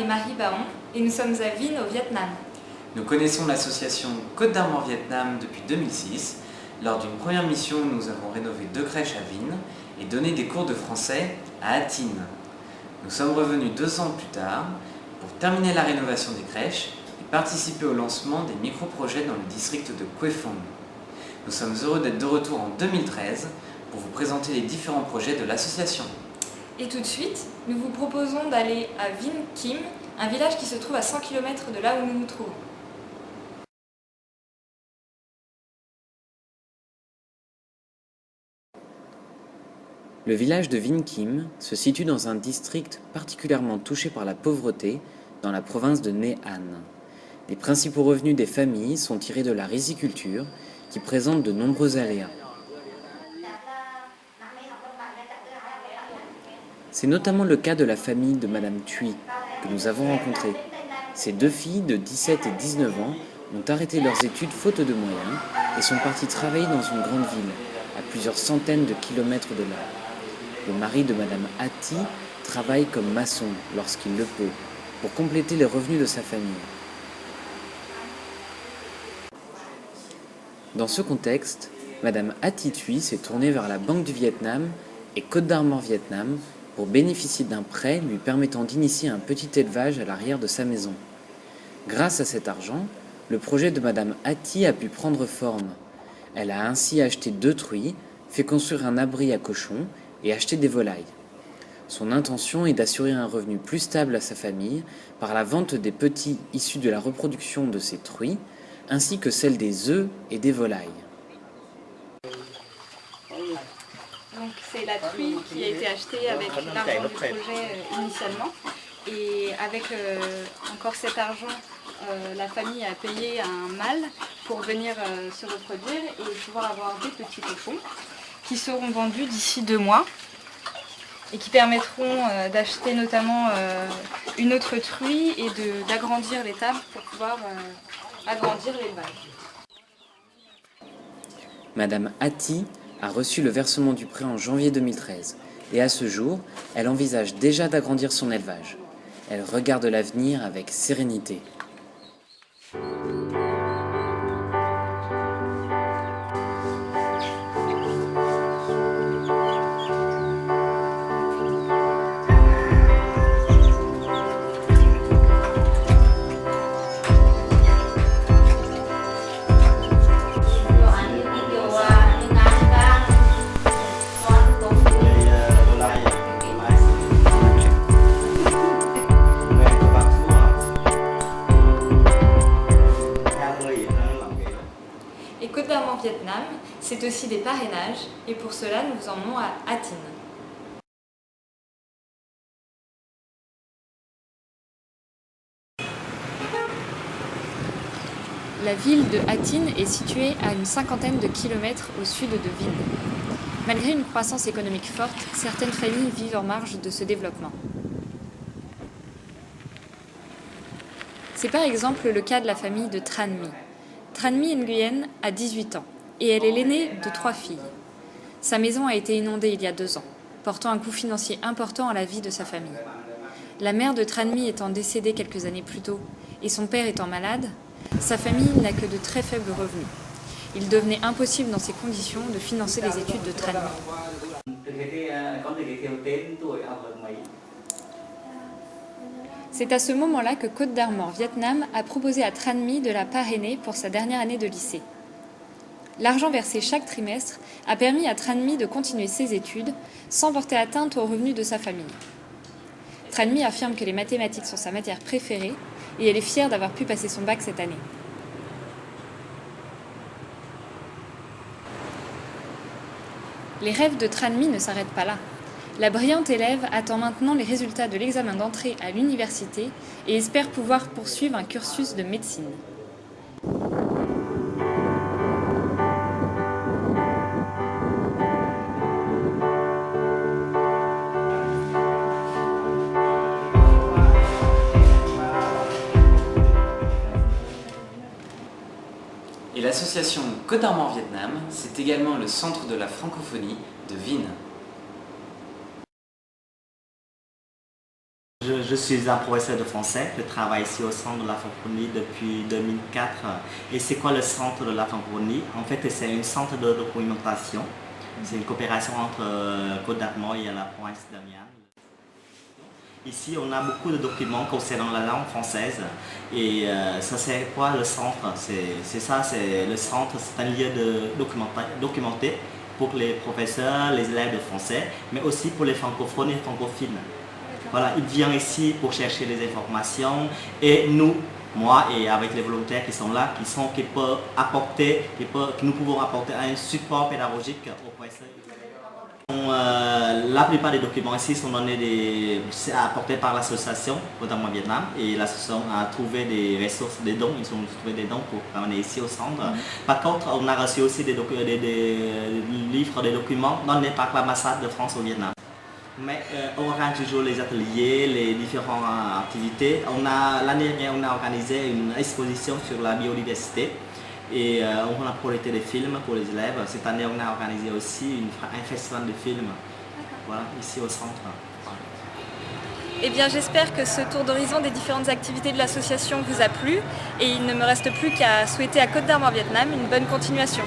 Marie Baon et nous sommes à Vinh au Vietnam. Nous connaissons l'association Côte d'Armor Vietnam depuis 2006. Lors d'une première mission, nous avons rénové 2 crèches à Vinh et donné des cours de français à Ha Tinh. Nous sommes revenus 2 ans plus tard pour terminer la rénovation des crèches et participer au lancement des micro-projets dans le district de Quế Phong. Nous sommes heureux d'être de retour en 2013 pour vous présenter les différents projets de l'association. Et tout de suite, nous vous proposons d'aller à Vinh Kim, un village qui se trouve à 100 km de là où nous nous trouvons. Le village de Vinh Kim se situe dans un district particulièrement touché par la pauvreté dans la province de Nghệ An. Les principaux revenus des familles sont tirés de la riziculture qui présente de nombreux aléas. C'est notamment le cas de la famille de Madame Thuy que nous avons rencontrée. Ces 2 filles de 17 et 19 ans ont arrêté leurs études faute de moyens et sont parties travailler dans une grande ville, à plusieurs centaines de kilomètres de là. Le mari de Madame Ha Thi travaille comme maçon lorsqu'il le peut, pour compléter les revenus de sa famille. Dans ce contexte, Madame Ha Thi Thuy s'est tournée vers la Banque du Vietnam et Côte d'Armor Vietnam pour bénéficier d'un prêt lui permettant d'initier un petit élevage à l'arrière de sa maison. Grâce à cet argent, le projet de Madame Ha Thi a pu prendre forme. Elle a ainsi acheté 2 truies, fait construire un abri à cochons et acheté des volailles. Son intention est d'assurer un revenu plus stable à sa famille par la vente des petits issus de la reproduction de ces truies, ainsi que celle des œufs et des volailles. Donc c'est la truie qui a été achetée avec l'argent du projet initialement. Et avec encore cet argent, la famille a payé un mâle pour venir se reproduire et pouvoir avoir des petits cochons qui seront vendus d'ici 2 mois et qui permettront d'acheter notamment une autre truie et d'agrandir l'étable pour pouvoir agrandir l'élevage. Madame Ha Thi a reçu le versement du prêt en janvier 2013 et à ce jour, elle envisage déjà d'agrandir son élevage. Elle regarde l'avenir avec sérénité. Et Côte d'Armor Vietnam, c'est aussi des parrainages et pour cela nous vous emmenons à Ha Tinh. La ville de Ha Tinh est située à une 50aine de kilomètres au sud de Vinh. Malgré une croissance économique forte, certaines familles vivent en marge de ce développement. C'est par exemple le cas de la famille de Tran My. Tran My Nguyen a 18 ans et elle est l'aînée de 3 filles. Sa maison a été inondée il y a 2 ans, portant un coût financier important à la vie de sa famille. La mère de Tran My étant décédée quelques années plus tôt et son père étant malade, sa famille n'a que de très faibles revenus. Il devenait impossible dans ces conditions de financer les études de Tran My. C'est à ce moment-là que Côte d'Armor Vietnam a proposé à Tran My de la parrainer pour sa dernière année de lycée. L'argent versé chaque trimestre a permis à Tran My de continuer ses études sans porter atteinte aux revenus de sa famille. Tran My affirme que les mathématiques sont sa matière préférée et elle est fière d'avoir pu passer son bac cette année. Les rêves de Tran My ne s'arrêtent pas là. La brillante élève attend maintenant les résultats de l'examen d'entrée à l'université et espère pouvoir poursuivre un cursus de médecine. Et l'association Côte d'Armor Vietnam, c'est également le centre de la francophonie de Vinh. Je suis un professeur de français, je travaille ici au centre de la francophonie depuis 2004. Et c'est quoi le centre de la francophonie? En fait, c'est un centre de documentation. C'est une coopération entre Côte d'Armor et la province d'Amiens. Ici, on a beaucoup de documents concernant la langue française. Et ça, c'est quoi le centre? C'est ça, c'est le centre, c'est un lieu de documenté pour les professeurs, les élèves de français, mais aussi pour les francophones et francophiles. Voilà, ils viennent ici pour chercher des informations et nous, moi et avec les volontaires qui sont là, qui peuvent apporter, que nous pouvons apporter un support pédagogique aux professeurs. La plupart des documents ici sont apportés par l'association Côte d'Armor Vietnam et l'association a trouvé des ressources, des dons, ils ont trouvé des dons pour ramener ici au centre. Par contre, on a reçu aussi des livres, des documents donnés par l'ambassade de France au Vietnam. Mais on organise toujours les ateliers, les différentes activités. L'année dernière, on a organisé une exposition sur la biodiversité et on a projeté des films pour les élèves. Cette année, on a organisé aussi un festival de films, voilà, ici au centre. Eh bien, j'espère que ce tour d'horizon des différentes activités de l'association vous a plu et il ne me reste plus qu'à souhaiter à Côte d'Armor Vietnam une bonne continuation.